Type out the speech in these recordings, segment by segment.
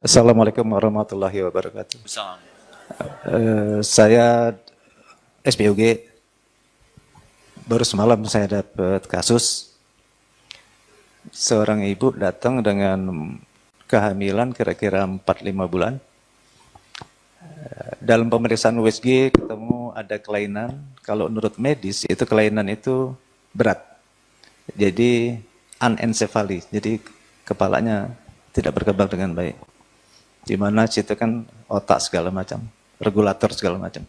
Assalamualaikum warahmatullahi wabarakatuh. Misal, Saya SPOG, baru semalam saya dapat kasus seorang ibu datang dengan kehamilan kira-kira 4-5 bulan. Dalam pemeriksaan USG ketemu ada kelainan, kalau menurut medis itu kelainan itu berat. Jadi anencefali, jadi kepalanya tidak berkembang dengan baik. Di mana situ kan otak segala macam, regulator segala macam.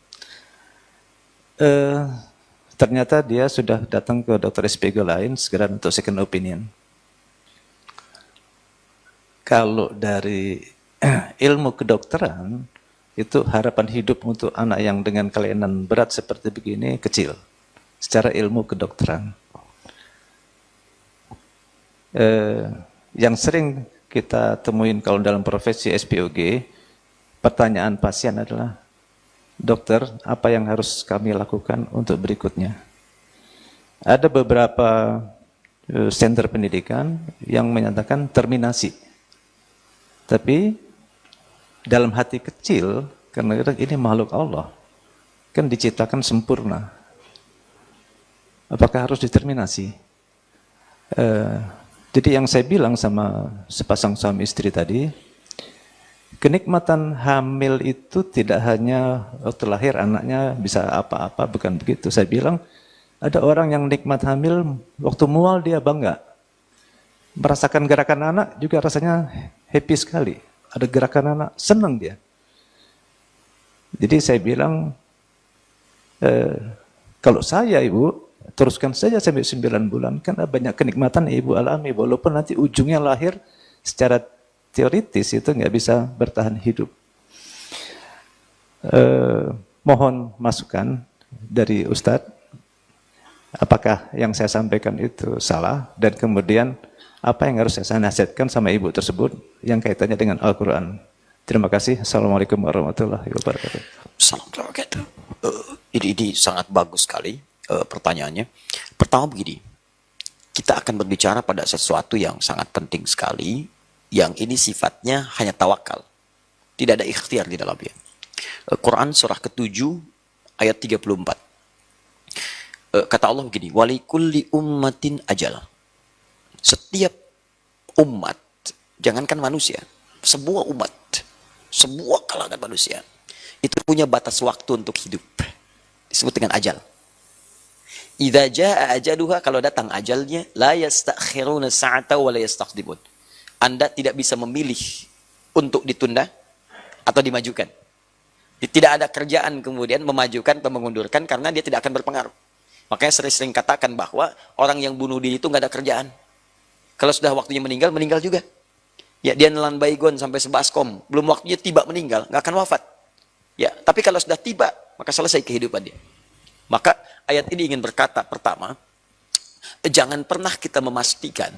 Ternyata dia sudah datang ke dokter SPG lain segera untuk second opinion. Kalau dari ilmu kedokteran, itu harapan hidup untuk anak yang dengan kelainan berat seperti begini kecil, secara ilmu kedokteran. Yang sering kita temuin kalau dalam profesi SPOG, pertanyaan pasien adalah, dokter, apa yang harus kami lakukan untuk berikutnya? Ada beberapa center pendidikan yang menyatakan terminasi. Tapi dalam hati kecil, karena ini makhluk Allah, kan diciptakan sempurna. Apakah harus diterminasi? Jadi yang saya bilang sama sepasang suami istri tadi, kenikmatan hamil itu tidak hanya waktu lahir anaknya bisa apa-apa, bukan begitu. Saya bilang, ada orang yang nikmat hamil, waktu mual dia bangga. Merasakan gerakan anak juga rasanya happy sekali. Ada gerakan anak, senang dia. Jadi saya bilang, kalau saya ibu, teruskan saja sampai 9 bulan, karena banyak kenikmatan ibu alami, walaupun nanti ujungnya lahir secara teoritis itu nggak bisa bertahan hidup. Mohon masukan dari Ustadz, apakah yang saya sampaikan itu salah, dan kemudian apa yang harus saya nasihatkan sama ibu tersebut yang kaitannya dengan Al-Quran. Terima kasih. Assalamualaikum warahmatullahi wabarakatuh. Assalamualaikum. Ini sangat bagus sekali pertanyaannya. Pertama begini, kita akan berbicara pada sesuatu yang sangat penting sekali, yang ini sifatnya hanya tawakal. Tidak ada ikhtiar di dalamnya. Quran surah ke-7 ayat 34. Kata Allah begini, walikulli ummatin ajal. Setiap umat, jangankan manusia, sebuah umat, sebuah kalangan manusia, itu punya batas waktu untuk hidup. Disebut dengan ajal. Idza jaa ajaluha, kalau datang ajalnya, la yastakhiruna sa'ata wa la yastaqdimun. Anda tidak bisa memilih untuk ditunda atau dimajukan. Tidak ada kerjaan kemudian memajukan atau mengundurkan, karena dia tidak akan berpengaruh. Makanya sering-sering katakan bahwa orang yang bunuh diri itu nggak ada kerjaan. Kalau sudah waktunya meninggal, meninggal juga. Ya, dia nelan baygon sampai sebaskom, belum waktunya tiba meninggal, nggak akan wafat. Ya, tapi kalau sudah tiba, maka selesai kehidupan dia. Maka ayat ini ingin berkata, pertama, jangan pernah kita memastikan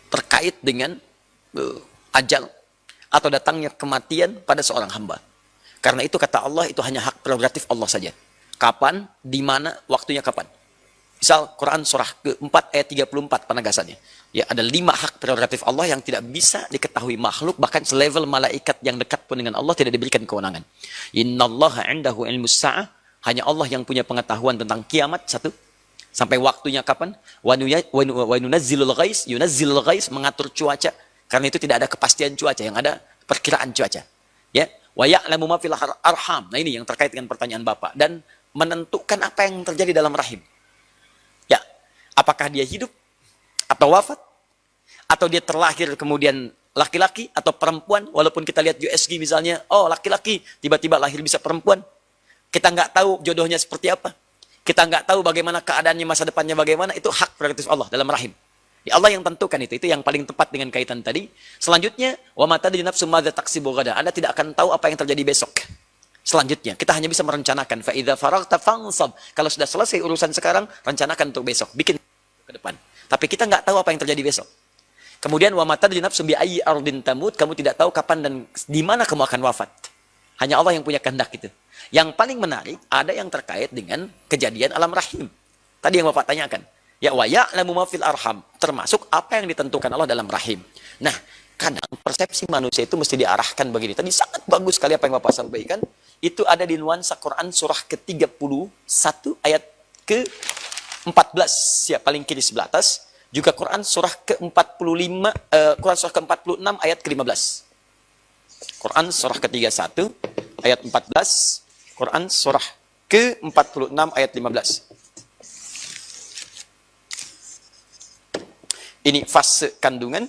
terkait dengan ajal atau datangnya kematian pada seorang hamba. Karena itu kata Allah, itu hanya hak prerogatif Allah saja. Kapan, di mana, waktunya kapan. Misal Quran surah ke-4 ayat 34 penegasannya. Ya, ada 5 hak prerogatif Allah yang tidak bisa diketahui makhluk, bahkan selevel malaikat yang dekat pun dengan Allah tidak diberikan kewenangan. Innallaha 'indahu ilmus sa'ah, hanya Allah yang punya pengetahuan tentang kiamat, satu. Sampai waktunya kapan? Wa yunazzilul ghais, mengatur cuaca. Karena itu tidak ada kepastian cuaca, yang ada perkiraan cuaca. Ya, wa ya'lamu ma fil arham. Nah, ini yang terkait dengan pertanyaan Bapak, dan menentukan apa yang terjadi dalam rahim. Ya, apakah dia hidup atau wafat, atau dia terlahir kemudian laki-laki atau perempuan. Walaupun kita lihat USG misalnya, oh laki-laki tiba-tiba lahir bisa perempuan, kita nggak tahu jodohnya seperti apa, kita nggak tahu bagaimana keadaannya masa depannya bagaimana. Itu hak prerogatif Allah dalam rahim. Ya, Allah yang tentukan itu yang paling tepat dengan kaitan tadi. Selanjutnya, wa ma tadri nafsum madza taksibu ghadan, Anda tidak akan tahu apa yang terjadi besok. Selanjutnya, kita hanya bisa merencanakan. Fa idza faraghta fansab, kalau sudah selesai urusan sekarang, rencanakan untuk besok, bikin ke depan. Tapi kita nggak tahu apa yang terjadi besok. Kemudian wa ma tadri nafsum bi ayyi ardin tamut, kamu tidak tahu kapan dan di mana kamu akan wafat. Hanya Allah yang punya kehendak itu. Yang paling menarik, ada yang terkait dengan kejadian alam rahim. Tadi yang Bapak tanyakan. Ya, wa ya'lamu ma fil arham, termasuk apa yang ditentukan Allah dalam rahim. Nah, kadang persepsi manusia itu mesti diarahkan begini. Tadi sangat bagus sekali apa yang Bapak sampaikan. Itu ada di nuansa Quran surah ke-31 ayat ke-14. Ya, paling kiri sebelah atas. Juga Quran surah ke-45, Quran surah ke-46 ayat ke-15. Quran surah ke-31 ayat 14. Quran surah ke-46 ayat 15. Ini fase kandungan.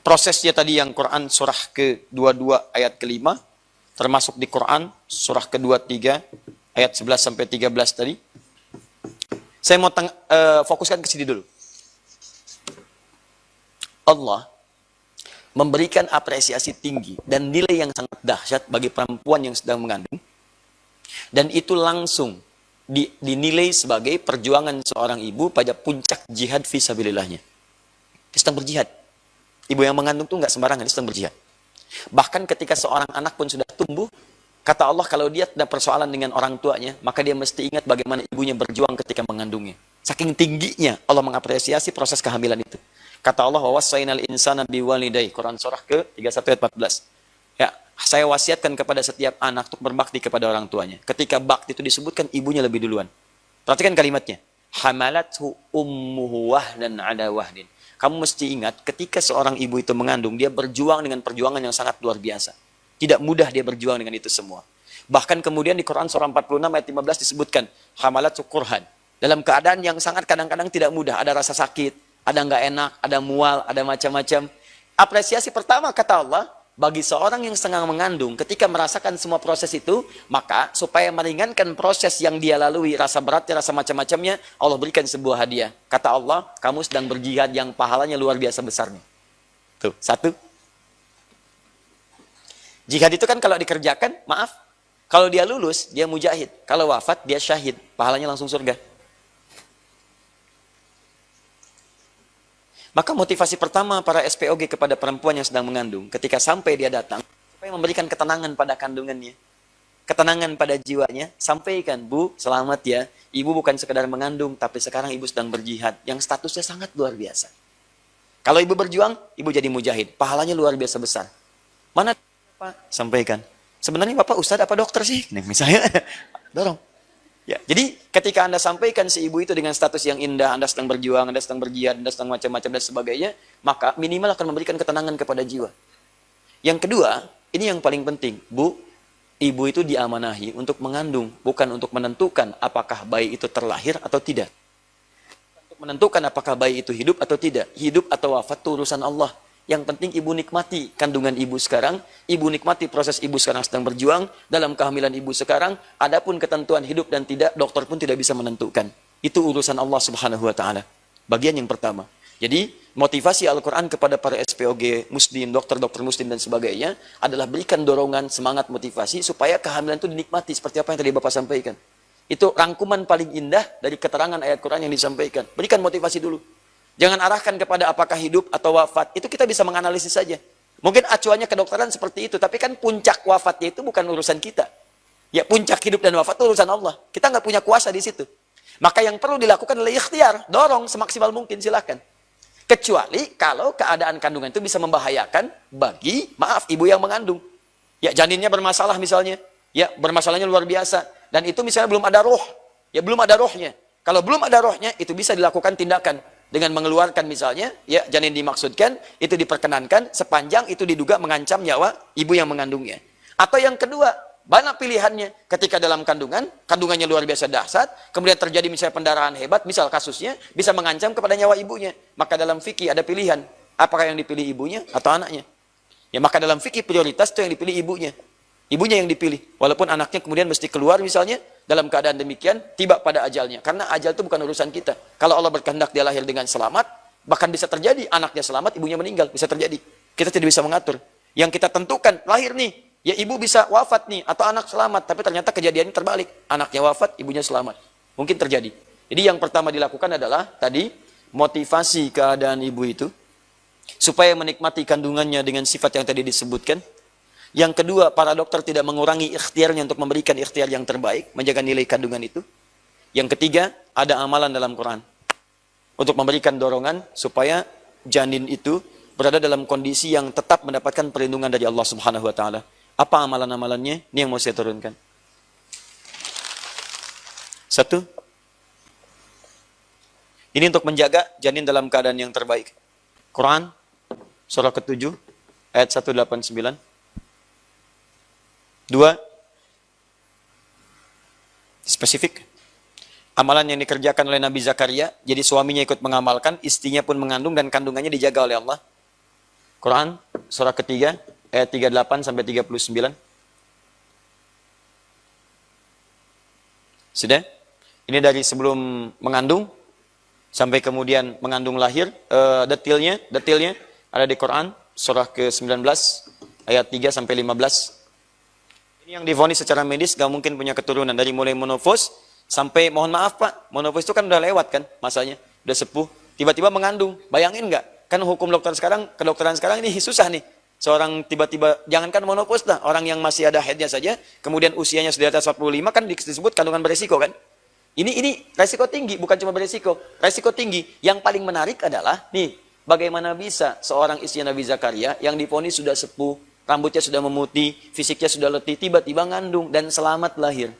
Prosesnya tadi yang Quran surah ke-22 ayat ke-5, termasuk di Quran surah ke-23 ayat 11 sampai 13 tadi. Saya mau fokuskan ke sini dulu. Allah memberikan apresiasi tinggi dan nilai yang sangat dahsyat bagi perempuan yang sedang mengandung. Dan itu langsung dinilai sebagai perjuangan seorang ibu pada puncak jihad fisabilillahnya. Dia sedang berjihad. Ibu yang mengandung itu nggak sembarangan, dia sedang berjihad. Bahkan ketika seorang anak pun sudah tumbuh, kata Allah kalau dia ada persoalan dengan orang tuanya, maka dia mesti ingat bagaimana ibunya berjuang ketika mengandungnya. Saking tingginya Allah mengapresiasi proses kehamilan itu. Kata Allah, wa wassaynal insana biwalidayhi, Quran surah ke-31 ayat 14. Ya, saya wasiatkan kepada setiap anak untuk berbakti kepada orang tuanya. Ketika bakti itu disebutkan, ibunya lebih duluan. Perhatikan kalimatnya. Hamalathu ummuhu wahnan ala wahdin. Kamu mesti ingat, ketika seorang ibu itu mengandung, dia berjuang dengan perjuangan yang sangat luar biasa. Tidak mudah dia berjuang dengan itu semua. Bahkan kemudian di Quran surah 46 ayat 15 disebutkan, hamalathu kurhan. Dalam keadaan yang sangat kadang-kadang tidak mudah. Ada rasa sakit, ada nggak enak, ada mual, ada macam-macam. Apresiasi pertama kata Allah, bagi seorang yang sedang mengandung, ketika merasakan semua proses itu, maka supaya meringankan proses yang dia lalui, rasa beratnya, rasa macam-macamnya, Allah berikan sebuah hadiah. Kata Allah, kamu sedang berjihad yang pahalanya luar biasa besarnya. Tuh, satu. Jihad itu kan kalau dikerjakan, maaf, kalau dia lulus, dia mujahid. Kalau wafat, dia syahid. Pahalanya langsung surga. Maka motivasi pertama para SPOG kepada perempuan yang sedang mengandung, ketika sampai dia datang, supaya memberikan ketenangan pada kandungannya, ketenangan pada jiwanya, sampaikan, Bu, selamat ya, ibu bukan sekedar mengandung, tapi sekarang ibu sedang berjihad, yang statusnya sangat luar biasa. Kalau ibu berjuang, ibu jadi mujahid, pahalanya luar biasa besar. Mana Pak? Sampaikan. Sebenarnya Bapak Ustadz apa dokter sih? Nih, misalnya, dorong. Ya, jadi ketika Anda sampaikan si ibu itu dengan status yang indah, Anda sedang berjuang, Anda sedang berjihad, Anda sedang macam-macam dan sebagainya, maka minimal akan memberikan ketenangan kepada jiwa. Yang kedua, ini yang paling penting, Bu, ibu itu diamanahi untuk mengandung, bukan untuk menentukan apakah bayi itu terlahir atau tidak. Untuk menentukan apakah bayi itu hidup atau tidak. Hidup atau wafat itu urusan Allah. Yang penting ibu nikmati kandungan ibu sekarang, ibu nikmati proses ibu sekarang sedang berjuang, dalam kehamilan ibu sekarang, adapun ketentuan hidup dan tidak, dokter pun tidak bisa menentukan. Itu urusan Allah Subhanahu wa Ta'ala. Bagian yang pertama. Jadi, motivasi Al-Quran kepada para SPOG, muslim, dokter-dokter muslim dan sebagainya, adalah berikan dorongan, semangat, motivasi, supaya kehamilan itu dinikmati, seperti apa yang tadi Bapak sampaikan. Itu rangkuman paling indah dari keterangan ayat Quran yang disampaikan. Berikan motivasi dulu. Jangan arahkan kepada apakah hidup atau wafat. Itu kita bisa menganalisis saja. Mungkin acuannya kedokteran seperti itu. Tapi kan puncak wafatnya itu bukan urusan kita. Ya, puncak hidup dan wafat itu urusan Allah. Kita nggak punya kuasa di situ. Maka yang perlu dilakukan adalah ikhtiar. Dorong semaksimal mungkin, silakan. Kecuali kalau keadaan kandungan itu bisa membahayakan bagi, maaf, ibu yang mengandung. Ya, janinnya bermasalah misalnya. Ya, bermasalahnya luar biasa. Dan itu misalnya belum ada roh. Ya, belum ada rohnya. Kalau belum ada rohnya, itu bisa dilakukan tindakan. Dengan mengeluarkan misalnya, ya janin dimaksudkan, itu diperkenankan sepanjang itu diduga mengancam nyawa ibu yang mengandungnya. Atau yang kedua, banyak pilihannya. Ketika dalam kandungannya luar biasa dahsyat, kemudian terjadi misalnya pendarahan hebat, misal kasusnya, bisa mengancam kepada nyawa ibunya. Maka dalam fikih ada pilihan, apakah yang dipilih ibunya atau anaknya. Ya, maka dalam fikih prioritas itu yang dipilih ibunya. Ibunya yang dipilih. Walaupun anaknya kemudian mesti keluar misalnya, dalam keadaan demikian, tiba pada ajalnya. Karena ajal itu bukan urusan kita. Kalau Allah berkehendak dia lahir dengan selamat, bahkan bisa terjadi anaknya selamat, ibunya meninggal. Bisa terjadi. Kita tidak bisa mengatur. Yang kita tentukan, lahir nih, ya ibu bisa wafat nih, atau anak selamat. Tapi ternyata kejadiannya terbalik. Anaknya wafat, ibunya selamat. Mungkin terjadi. Jadi yang pertama dilakukan adalah, tadi, motivasi keadaan ibu itu, supaya menikmati kandungannya dengan sifat yang tadi disebutkan. Yang kedua, para dokter tidak mengurangi ikhtiarnya untuk memberikan ikhtiar yang terbaik, menjaga nilai kandungan itu. Yang ketiga, ada amalan dalam Quran. Untuk memberikan dorongan supaya janin itu berada dalam kondisi yang tetap mendapatkan perlindungan dari Allah Subhanahu wa taala. Apa amalan-amalannya? Ini yang mau saya turunkan. Satu, ini untuk menjaga janin dalam keadaan yang terbaik. Quran surah ke-7 ayat 189. Dua, spesifik. Amalan yang dikerjakan oleh Nabi Zakaria, jadi suaminya ikut mengamalkan, istrinya pun mengandung dan kandungannya dijaga oleh Allah. Quran surah ketiga ayat 38 sampai 39. Sudah? Ini dari sebelum mengandung sampai kemudian mengandung lahir, detailnya ada di Quran surah ke-19 ayat 3 sampai 15. Ini yang divonis secara medis gak mungkin punya keturunan, dari mulai menopause sampai, mohon maaf Pak, menopause itu kan udah lewat kan masanya, udah sepuh, tiba-tiba mengandung. Bayangin nggak? Kan hukum dokter sekarang, kedokteran sekarang ini susah nih. Seorang tiba-tiba, jangankan menopause lah, orang yang masih ada haidnya saja, kemudian usianya sudah di atas 45 kan disebut kandungan beresiko kan? Ini resiko tinggi, bukan cuma beresiko, resiko tinggi. Yang paling menarik adalah, nih, bagaimana bisa seorang istri Nabi Zakaria yang divonis sudah sepuh, rambutnya sudah memutih, fisiknya sudah letih, tiba-tiba ngandung dan selamat lahir.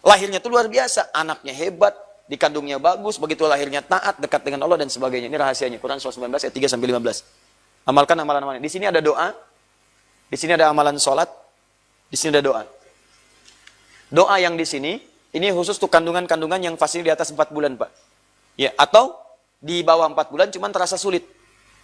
Lahirnya itu luar biasa, anaknya hebat, dikandungnya bagus, begitu lahirnya taat, dekat dengan Allah dan sebagainya. Ini rahasianya, Quran surah 19 ayat 3 sampai 15. Amalkan amalan-amalan. Di sini ada doa, di sini ada amalan sholat, di sini ada doa. Doa yang di sini, ini khusus untuk kandungan-kandungan yang fasih di atas 4 bulan, Pak. Ya, atau di bawah 4 bulan cuman terasa sulit.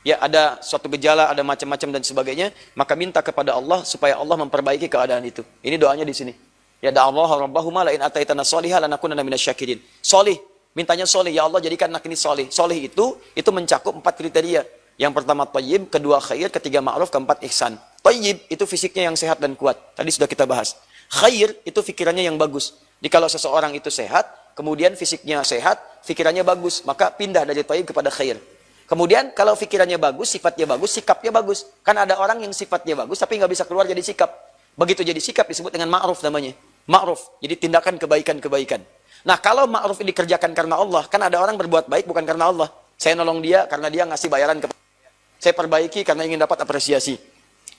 Ya, ada suatu gejala, ada macam-macam dan sebagainya, maka minta kepada Allah supaya Allah memperbaiki keadaan itu. Ini doanya di sini. Ya da'allahu rabbahuma la in ataitana sholiha lanakunanna minasyakirin. Solih, mintanya solih, ya Allah jadikan anak ini solih. Solih itu mencakup 4 kriteria. Yang pertama thayyib, kedua khair, ketiga ma'ruf, keempat ihsan. Thayyib itu fisiknya yang sehat dan kuat. Tadi sudah kita bahas. Khair itu fikirannya yang bagus. Jadi kalau seseorang itu sehat, kemudian fisiknya sehat, fikirannya bagus, maka pindah dari thayyib kepada khair. Kemudian kalau fikirannya bagus, sifatnya bagus, sikapnya bagus. Kan ada orang yang sifatnya bagus tapi nggak bisa keluar jadi sikap. Begitu jadi sikap disebut dengan ma'ruf namanya. Ma'ruf, jadi tindakan kebaikan-kebaikan. Nah, kalau ma'ruf ini dikerjakan karena Allah, kan ada orang berbuat baik bukan karena Allah. Saya nolong dia karena dia ngasih bayaran kepada saya. Saya perbaiki karena ingin dapat apresiasi.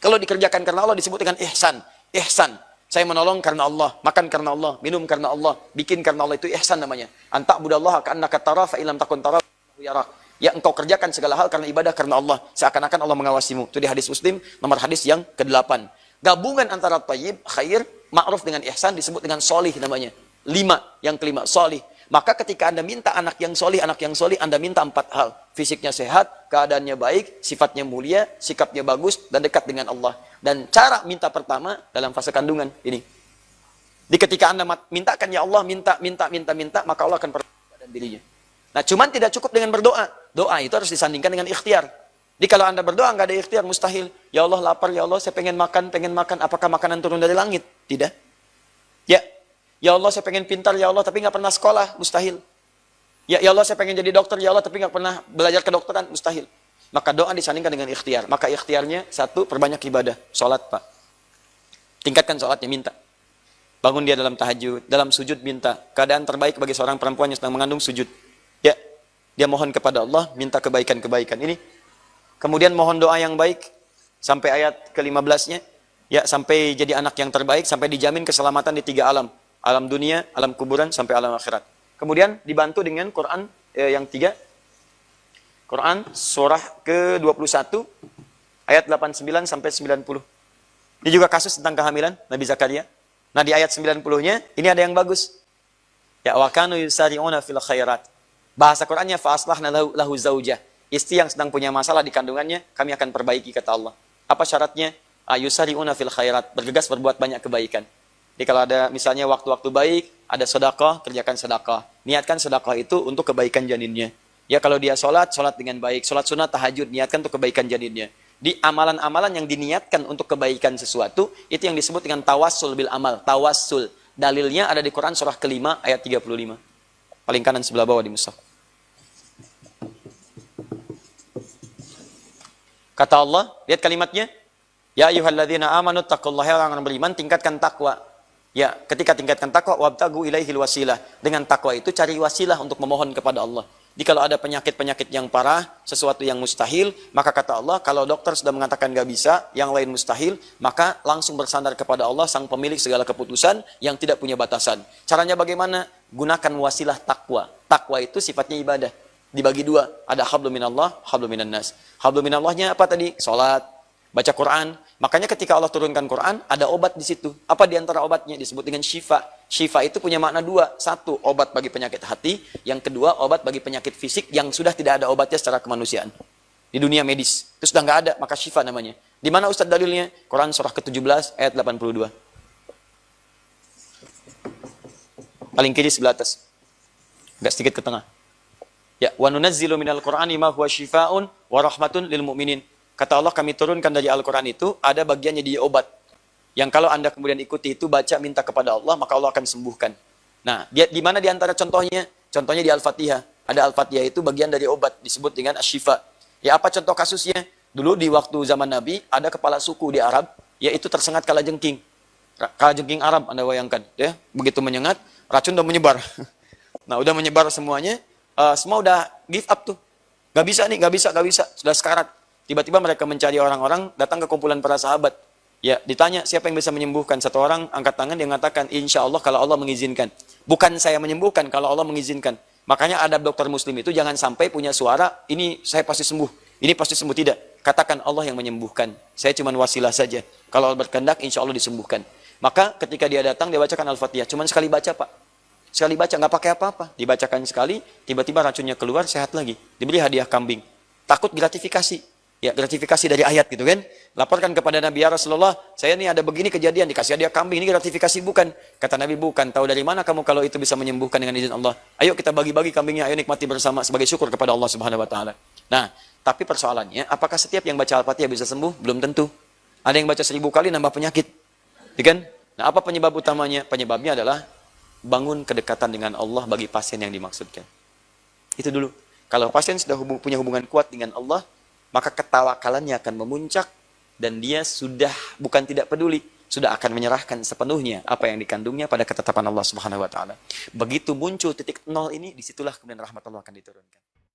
Kalau dikerjakan karena Allah disebut dengan ihsan. Ihsan. Saya menolong karena Allah, makan karena Allah, minum karena Allah, bikin karena Allah, itu ihsan namanya. Anta'budallaha ka'annaka tara fa illam takun tara yarak. Ya, engkau kerjakan segala hal karena ibadah karena Allah, seakan-akan Allah mengawasimu. Itu di hadis Muslim nomor hadis yang ke-8. Gabungan antara thayyib, khair, ma'ruf dengan ihsan disebut dengan solih namanya. 5, yang kelima, solih. Maka ketika Anda minta anak yang solih, Anda minta 4 hal. Fisiknya sehat, keadaannya baik, sifatnya mulia, sikapnya bagus, dan dekat dengan Allah. Dan cara minta pertama dalam fase kandungan ini. Di ketika Anda mintakan, ya Allah, minta, maka Allah akan perbaiki keadaan dirinya. Nah, cuman tidak cukup dengan berdoa. Doa itu harus disandingkan dengan ikhtiar. Jadi kalau Anda berdoa nggak ada ikhtiar, mustahil. Ya Allah lapar, ya Allah saya pengen makan. Apakah makanan turun dari langit? Tidak. Ya Allah saya pengen pintar, ya Allah tapi nggak pernah sekolah, mustahil. Ya Allah saya pengen jadi dokter, ya Allah tapi nggak pernah belajar kedokteran, mustahil. Maka doa disandingkan dengan ikhtiar. Maka ikhtiarnya, 1, perbanyak ibadah, sholat Pak. Tingkatkan sholatnya, minta. Bangun dia dalam tahajud, dalam sujud minta. Keadaan terbaik bagi seorang perempuan yang sedang mengandung sujud. Ya, dia mohon kepada Allah, minta kebaikan-kebaikan. Ini. Kemudian mohon doa yang baik sampai ayat ke-15-nya. Ya, sampai jadi anak yang terbaik, sampai dijamin keselamatan di 3 alam. Alam dunia, alam kuburan, sampai alam akhirat. Kemudian dibantu dengan Quran yang 3. Quran surah ke-21 ayat 89 sampai 90. Ini juga kasus tentang kehamilan Nabi Zakaria. Nah, di ayat 90-nya ini ada yang bagus. Ya, wa kanu yusari'una fil khairat. Bahasa Qurannya fa aslahna lahu zaujah. Istri yang sedang punya masalah di kandungannya, kami akan perbaiki, kata Allah. Apa syaratnya? Yusari'una fil khairat, bergegas berbuat banyak kebaikan. Jadi kalau ada misalnya waktu-waktu baik, ada sedekah, kerjakan sedekah. Niatkan sedekah itu untuk kebaikan janinnya. Ya kalau dia sholat dengan baik. Sholat sunat, tahajud, niatkan untuk kebaikan janinnya. Di amalan-amalan yang diniatkan untuk kebaikan sesuatu, itu yang disebut dengan tawassul bil amal. Tawassul. Dalilnya ada di Quran surah ke-5 ayat 35. Paling kanan sebelah bawah di mushaf. Kata Allah, lihat kalimatnya. Ya ayyuhalladzina amanu taqullaha, orang beriman tingkatkan takwa. Ya, ketika tingkatkan takwa, wabtagu ilaihil wasilah. Dengan takwa itu cari wasilah untuk memohon kepada Allah. Jadi kalau ada penyakit-penyakit yang parah, sesuatu yang mustahil, maka kata Allah, kalau dokter sudah mengatakan gak bisa, yang lain mustahil, maka langsung bersandar kepada Allah, sang pemilik segala keputusan yang tidak punya batasan. Caranya bagaimana? Gunakan wasilah takwa. Takwa itu sifatnya ibadah. Dibagi dua, ada hablum minallah, hablum minan nas. Hablum minallahnya apa tadi? Salat, baca Quran. Makanya ketika Allah turunkan Quran, ada obat di situ. Apa di antara obatnya? Disebut dengan syifa. Syifa itu punya makna dua. Satu, obat bagi penyakit hati. Yang kedua, obat bagi penyakit fisik yang sudah tidak ada obatnya secara kemanusiaan. Di dunia medis. Itu sudah nggak ada, maka syifa namanya. Di mana Ustadz dalilnya? Quran surah ke-17 ayat 82. Paling kiri sebelah atas. Agak sedikit ke tengah. Ya, wa nunazzilu minal Qur'ani ma huwa syifaa'un wa rahmatun lil mu'minin. Kata Allah, kami turunkan dari Al-Quran itu, ada bagiannya dia obat. Yang kalau Anda kemudian ikuti itu, baca, minta kepada Allah, maka Allah akan sembuhkan. Nah, di mana di antara contohnya? Contohnya di Al-Fatihah. Ada Al-Fatihah itu bagian dari obat, disebut dengan asyifa. Ya, apa contoh kasusnya? Dulu di waktu zaman Nabi, ada kepala suku di Arab, yaitu tersengat kalajengking. Kalajengking Arab, Anda bayangkan. Ya, begitu menyengat, racun udah menyebar. Nah, udah menyebar semuanya, semua udah give up tuh. Gak bisa nih, gak bisa. Sudah sekarat. Tiba-tiba mereka mencari orang-orang, datang ke kumpulan para sahabat. Ya, ditanya siapa yang bisa menyembuhkan. Satu orang angkat tangan, dia mengatakan, insya Allah kalau Allah mengizinkan. Bukan saya menyembuhkan, kalau Allah mengizinkan. Makanya adab dokter muslim itu jangan sampai punya suara, ini saya pasti sembuh, ini pasti sembuh. Tidak. Katakan Allah yang menyembuhkan. Saya cuma wasilah saja. Kalau Allah berkehendak, insya Allah disembuhkan. Maka ketika dia datang, dia bacakan Al-Fatihah. Cuma sekali baca, Pak. Sekali baca, nggak pakai apa-apa. Dibacakan sekali, tiba-tiba racunnya keluar, sehat lagi. Diberi hadiah kambing. Takut gratifikasi. Ya, gratifikasi dari ayat gitu kan. Laporkan kepada Nabi, ya Rasulullah, saya ini ada begini kejadian, dikasih hadiah kambing, ini gratifikasi bukan? Kata Nabi, bukan. Tahu dari mana kamu kalau itu bisa menyembuhkan dengan izin Allah? Ayo kita bagi-bagi kambingnya, ayo nikmati bersama sebagai syukur kepada Allah Subhanahu wa taala. Nah, tapi persoalannya, apakah setiap yang baca Al-Fatihah bisa sembuh? Belum tentu. Ada yang baca 1000 kali nambah penyakit. Ya kan? Nah, apa penyebab utamanya? Penyebabnya adalah bangun kedekatan dengan Allah bagi pasien yang dimaksudkan. Itu dulu. Kalau pasien sudah punya hubungan kuat dengan Allah, maka ketawakalannya akan memuncak dan dia sudah bukan tidak peduli, sudah akan menyerahkan sepenuhnya apa yang dikandungnya pada ketetapan Allah Subhanahu wa taala. Begitu muncul titik nol ini, disitulah kemudian rahmat Allah akan diturunkan.